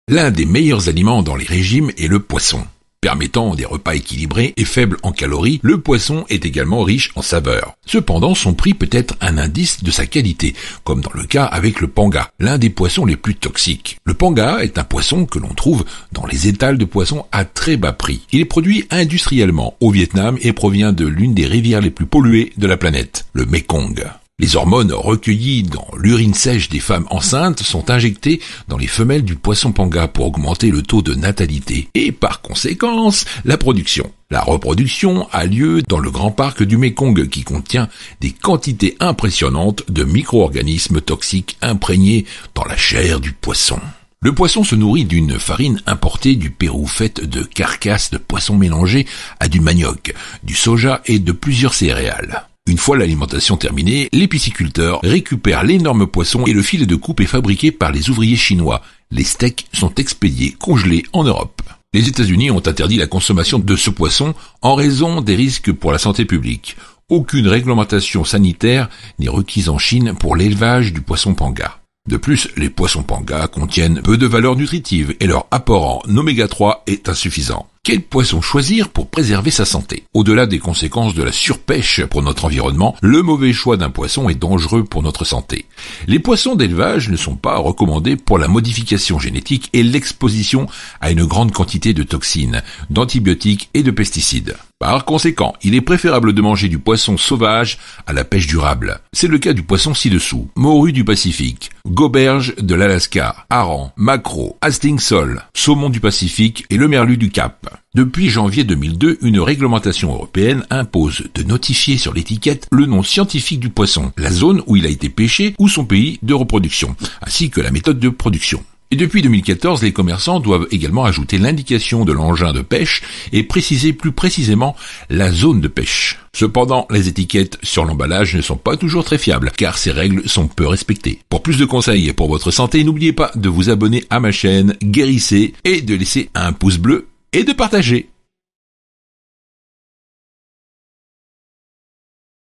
L'un des meilleurs aliments dans les régimes est le poisson. Permettant des repas équilibrés et faibles en calories, le poisson est également riche en saveurs. Cependant, son prix peut être un indice de sa qualité, comme dans le cas avec le panga, l'un des poissons les plus toxiques. Le panga est un poisson que l'on trouve dans les étals de poissons à très bas prix. Il est produit industriellement au Vietnam et provient de l'une des rivières les plus polluées de la planète, le Mekong. Les hormones recueillies dans l'urine sèche des femmes enceintes sont injectées dans les femelles du poisson panga pour augmenter le taux de natalité et par conséquence la production. La reproduction a lieu dans le grand parc du Mekong qui contient des quantités impressionnantes de micro-organismes toxiques imprégnés dans la chair du poisson. Le poisson se nourrit d'une farine importée du Pérou faite de carcasses de poissons mélangées à du manioc, du soja et de plusieurs céréales. Une fois l'alimentation terminée, les pisciculteurs récupèrent l'énorme poisson et le filet de coupe est fabriqué par les ouvriers chinois. Les steaks sont expédiés congelés en Europe. Les États-Unis ont interdit la consommation de ce poisson en raison des risques pour la santé publique. Aucune réglementation sanitaire n'est requise en Chine pour l'élevage du poisson panga. De plus, les poissons panga contiennent peu de valeur nutritive et leur apport en oméga 3 est insuffisant. Quel poisson choisir pour préserver sa santé? Au-delà des conséquences de la surpêche pour notre environnement, le mauvais choix d'un poisson est dangereux pour notre santé. Les poissons d'élevage ne sont pas recommandés pour la modification génétique et l'exposition à une grande quantité de toxines, d'antibiotiques et de pesticides. Par conséquent, il est préférable de manger du poisson sauvage à la pêche durable. C'est le cas du poisson ci-dessous: morue du Pacifique, goberge de l'Alaska, hareng, maquereau, hastings sole, saumon du Pacifique et le merlu du Cap. Depuis janvier 2002, une réglementation européenne impose de notifier sur l'étiquette le nom scientifique du poisson, la zone où il a été pêché ou son pays de reproduction, ainsi que la méthode de production. Et depuis 2014, les commerçants doivent également ajouter l'indication de l'engin de pêche et préciser plus précisément la zone de pêche. Cependant, les étiquettes sur l'emballage ne sont pas toujours très fiables, car ces règles sont peu respectées. Pour plus de conseils pour votre santé, n'oubliez pas de vous abonner à ma chaîne Guérissez et de laisser un pouce bleu et de partager.